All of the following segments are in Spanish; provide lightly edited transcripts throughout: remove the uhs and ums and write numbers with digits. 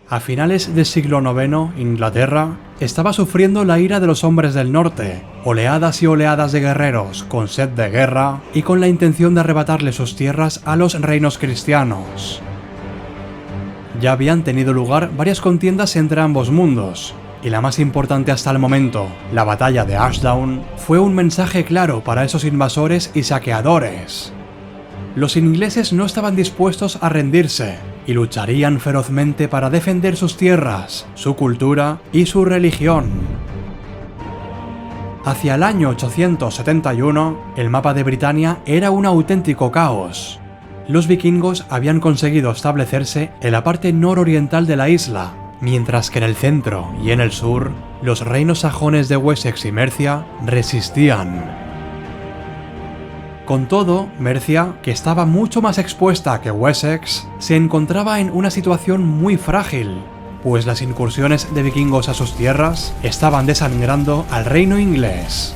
A finales del siglo IX, Inglaterra estaba sufriendo la ira de los hombres del norte, oleadas y oleadas de guerreros con sed de guerra y con la intención de arrebatarle sus tierras a los reinos cristianos. Ya habían tenido lugar varias contiendas entre ambos mundos, y la más importante hasta el momento, la batalla de Ashdown, fue un mensaje claro para esos invasores y saqueadores. Los ingleses no estaban dispuestos a rendirse, y lucharían ferozmente para defender sus tierras, su cultura y su religión. Hacia el año 871, el mapa de Britania era un auténtico caos. Los vikingos habían conseguido establecerse en la parte nororiental de la isla, mientras que en el centro y en el sur, los reinos sajones de Wessex y Mercia resistían. Con todo, Mercia, que estaba mucho más expuesta que Wessex, se encontraba en una situación muy frágil, pues las incursiones de vikingos a sus tierras estaban desangrando al reino inglés.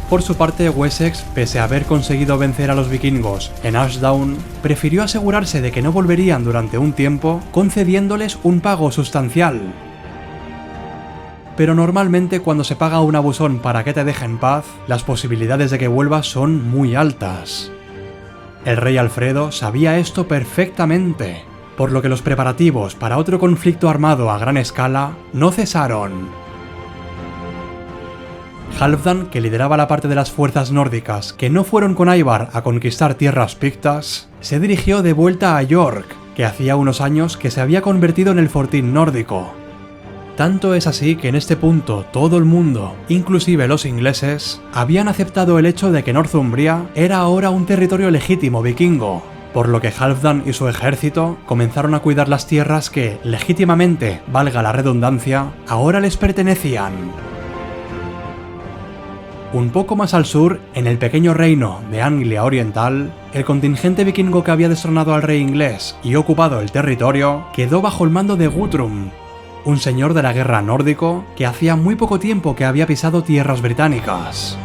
Por su parte, Wessex, pese a haber conseguido vencer a los vikingos en Ashdown, prefirió asegurarse de que no volverían durante un tiempo, concediéndoles un pago sustancial. Pero normalmente cuando se paga un abusón para que te deje en paz, las posibilidades de que vuelvas son muy altas. El rey Alfredo sabía esto perfectamente, por lo que los preparativos para otro conflicto armado a gran escala no cesaron. Halfdan, que lideraba la parte de las fuerzas nórdicas que no fueron con Ivar a conquistar tierras pictas, se dirigió de vuelta a York, que hacía unos años que se había convertido en el fortín nórdico. Tanto es así que en este punto todo el mundo, inclusive los ingleses, habían aceptado el hecho de que Northumbria era ahora un territorio legítimo vikingo, por lo que Halfdan y su ejército comenzaron a cuidar las tierras que, legítimamente, valga la redundancia, ahora les pertenecían. Un poco más al sur, en el pequeño reino de Anglia Oriental, el contingente vikingo que había destronado al rey inglés y ocupado el territorio quedó bajo el mando de Guthrum, un señor de la guerra nórdico que hacía muy poco tiempo que había pisado tierras británicas.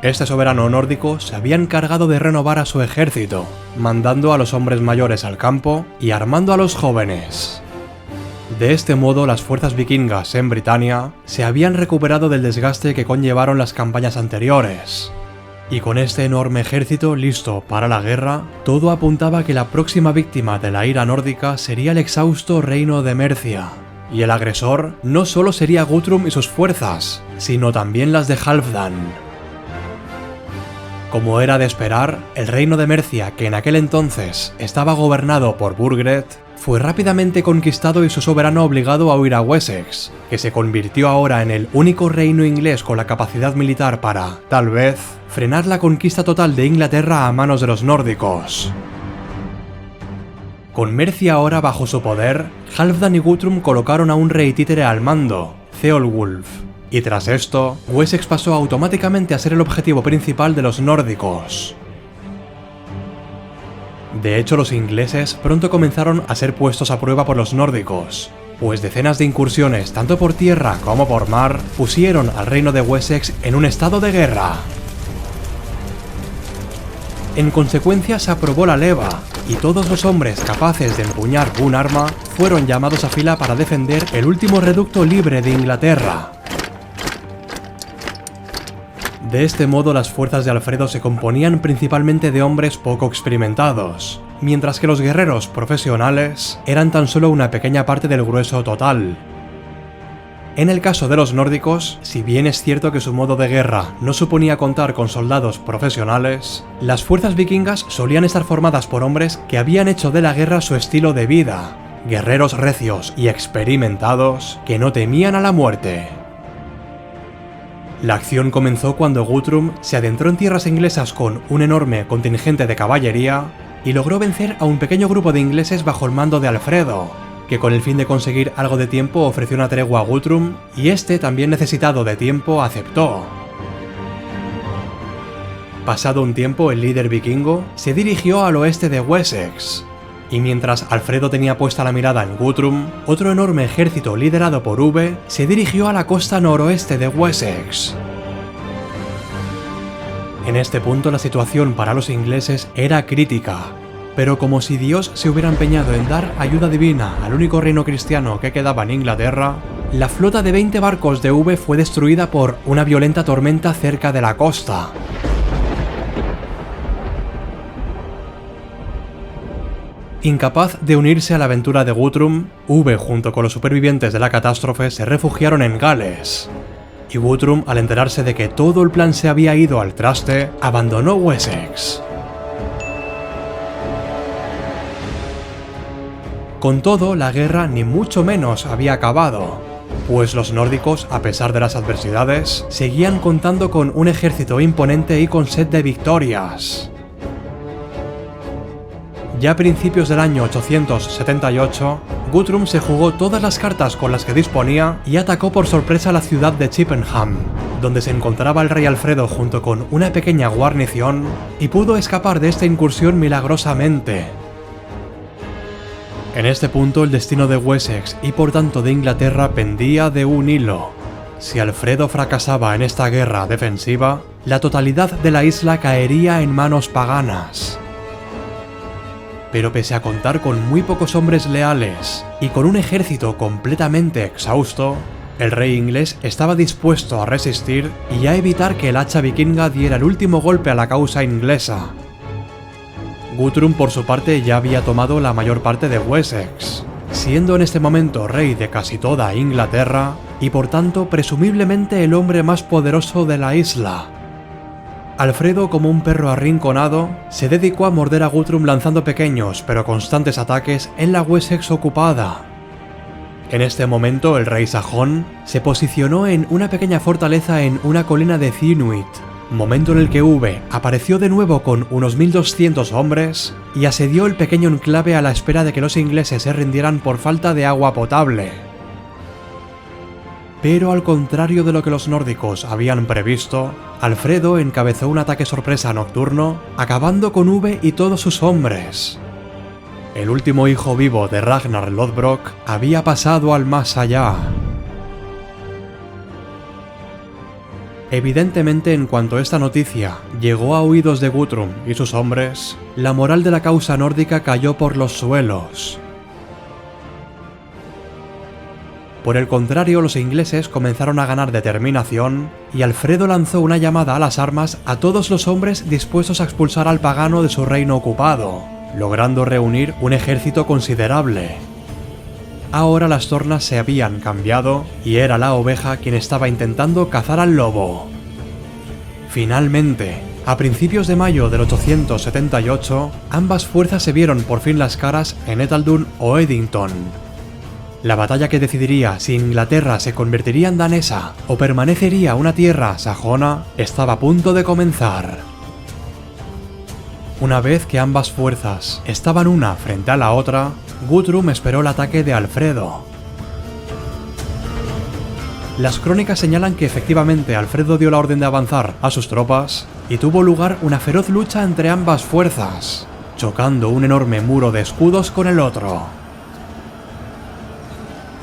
Este soberano nórdico se había encargado de renovar a su ejército, mandando a los hombres mayores al campo y armando a los jóvenes. De este modo, las fuerzas vikingas en Britania se habían recuperado del desgaste que conllevaron las campañas anteriores. Y con este enorme ejército listo para la guerra, todo apuntaba a que la próxima víctima de la ira nórdica sería el exhausto reino de Mercia. Y el agresor no solo sería Guthrum y sus fuerzas, sino también las de Halfdan. Como era de esperar, el reino de Mercia, que en aquel entonces estaba gobernado por Burgred, fue rápidamente conquistado y su soberano obligado a huir a Wessex, que se convirtió ahora en el único reino inglés con la capacidad militar para, tal vez, frenar la conquista total de Inglaterra a manos de los nórdicos. Con Mercia ahora bajo su poder, Halfdan y Guthrum colocaron a un rey títere al mando, Ceolwulf, y tras esto, Wessex pasó automáticamente a ser el objetivo principal de los nórdicos. De hecho, los ingleses pronto comenzaron a ser puestos a prueba por los nórdicos, pues decenas de incursiones, tanto por tierra como por mar, pusieron al reino de Wessex en un estado de guerra. En consecuencia, se aprobó la leva, y todos los hombres capaces de empuñar un arma fueron llamados a fila para defender el último reducto libre de Inglaterra. De este modo, las fuerzas de Alfredo se componían principalmente de hombres poco experimentados, mientras que los guerreros profesionales eran tan solo una pequeña parte del grueso total. En el caso de los nórdicos, si bien es cierto que su modo de guerra no suponía contar con soldados profesionales, las fuerzas vikingas solían estar formadas por hombres que habían hecho de la guerra su estilo de vida, guerreros recios y experimentados que no temían a la muerte. La acción comenzó cuando Guthrum se adentró en tierras inglesas con un enorme contingente de caballería y logró vencer a un pequeño grupo de ingleses bajo el mando de Alfredo, que con el fin de conseguir algo de tiempo ofreció una tregua a Guthrum y este, también necesitado de tiempo, aceptó. Pasado un tiempo, el líder vikingo se dirigió al oeste de Wessex, y mientras Alfredo tenía puesta la mirada en Guthrum, otro enorme ejército liderado por Uwe se dirigió a la costa noroeste de Wessex. En este punto la situación para los ingleses era crítica, Pero como si Dios se hubiera empeñado en dar ayuda divina al único reino cristiano que quedaba en Inglaterra, la flota de 20 barcos de V fue destruida por una violenta tormenta cerca de la costa. Incapaz de unirse a la aventura de Guthrum, V junto con los supervivientes de la catástrofe se refugiaron en Gales. Y Guthrum, al enterarse de que todo el plan se había ido al traste, abandonó Wessex. Con todo, la guerra ni mucho menos había acabado, pues los nórdicos, a pesar de las adversidades, seguían contando con un ejército imponente y con sed de victorias. Ya a principios del año 878, Guthrum se jugó todas las cartas con las que disponía y atacó por sorpresa la ciudad de Chippenham, donde se encontraba el rey Alfredo junto con una pequeña guarnición, y pudo escapar de esta incursión milagrosamente. En este punto el destino de Wessex y por tanto de Inglaterra pendía de un hilo. Si Alfredo fracasaba en esta guerra defensiva, la totalidad de la isla caería en manos paganas. Pero pese a contar con muy pocos hombres leales y con un ejército completamente exhausto, el rey inglés estaba dispuesto a resistir y a evitar que el hacha vikinga diera el último golpe a la causa inglesa. Guthrum por su parte ya había tomado la mayor parte de Wessex, siendo en este momento rey de casi toda Inglaterra y por tanto presumiblemente el hombre más poderoso de la isla. Alfredo, como un perro arrinconado, se dedicó a morder a Guthrum lanzando pequeños pero constantes ataques en la Wessex ocupada. En este momento el rey sajón se posicionó en una pequeña fortaleza en una colina de Thinwit, momento en el que V apareció de nuevo con unos 1200 hombres y asedió el pequeño enclave a la espera de que los ingleses se rindieran por falta de agua potable. Pero al contrario de lo que los nórdicos habían previsto, Alfredo encabezó un ataque sorpresa nocturno, acabando con V y todos sus hombres. El último hijo vivo de Ragnar Lodbrok había pasado al más allá. Evidentemente, en cuanto esta noticia llegó a oídos de Guthrum y sus hombres, la moral de la causa nórdica cayó por los suelos. Por el contrario, los ingleses comenzaron a ganar determinación y Alfredo lanzó una llamada a las armas a todos los hombres dispuestos a expulsar al pagano de su reino ocupado, logrando reunir un ejército considerable. Ahora las tornas se habían cambiado y era la oveja quien estaba intentando cazar al lobo. Finalmente, a principios de mayo del 878, ambas fuerzas se vieron por fin las caras en Etaldun o Eddington. La batalla que decidiría si Inglaterra se convertiría en danesa o permanecería una tierra sajona estaba a punto de comenzar. Una vez que ambas fuerzas estaban una frente a la otra, Guthrum esperó el ataque de Alfredo. Las crónicas señalan que efectivamente Alfredo dio la orden de avanzar a sus tropas y tuvo lugar una feroz lucha entre ambas fuerzas, chocando un enorme muro de escudos con el otro.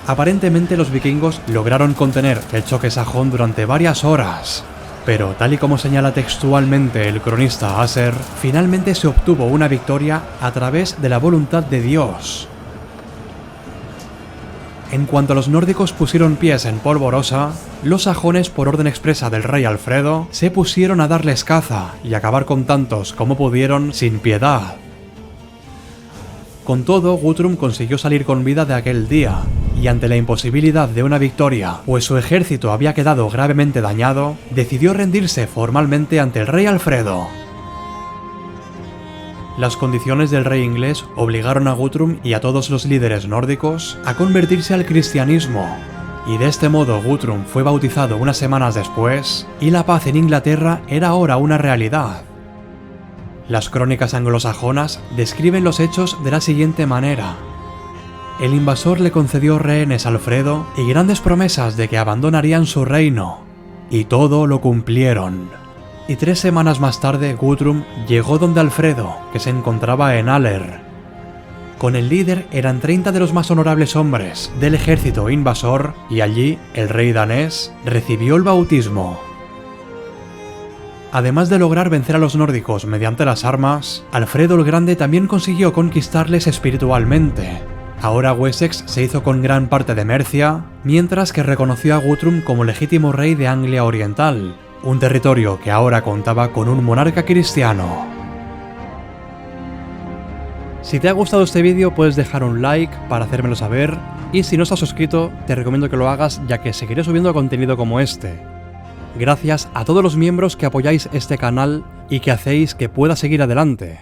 Aparentemente los vikingos lograron contener el choque sajón durante varias horas, pero tal y como señala textualmente el cronista Asser, finalmente se obtuvo una victoria a través de la voluntad de Dios. En cuanto los nórdicos pusieron pies en Polvorosa, los sajones, por orden expresa del rey Alfredo, se pusieron a darles caza y acabar con tantos como pudieron sin piedad. Con todo, Guthrum consiguió salir con vida de aquel día, y ante la imposibilidad de una victoria, pues su ejército había quedado gravemente dañado, decidió rendirse formalmente ante el rey Alfredo. Las condiciones del rey inglés obligaron a Guthrum y a todos los líderes nórdicos a convertirse al cristianismo, y de este modo Guthrum fue bautizado unas semanas después, y la paz en Inglaterra era ahora una realidad. Las crónicas anglosajonas describen los hechos de la siguiente manera. El invasor le concedió rehenes a Alfredo y grandes promesas de que abandonarían su reino, y todo lo cumplieron. Y 3 semanas más tarde Guthrum llegó donde Alfredo, que se encontraba en Aller. Con el líder eran 30 de los más honorables hombres del ejército invasor, y allí el rey danés recibió el bautismo. Además de lograr vencer a los nórdicos mediante las armas, Alfredo el Grande también consiguió conquistarles espiritualmente. Ahora Wessex se hizo con gran parte de Mercia, mientras que reconoció a Guthrum como legítimo rey de Anglia Oriental, un territorio que ahora contaba con un monarca cristiano. Si te ha gustado este vídeo puedes dejar un like para hacérmelo saber, y si no estás suscrito te recomiendo que lo hagas ya que seguiré subiendo contenido como este. Gracias a todos los miembros que apoyáis este canal y que hacéis que pueda seguir adelante.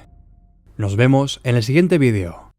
Nos vemos en el siguiente vídeo.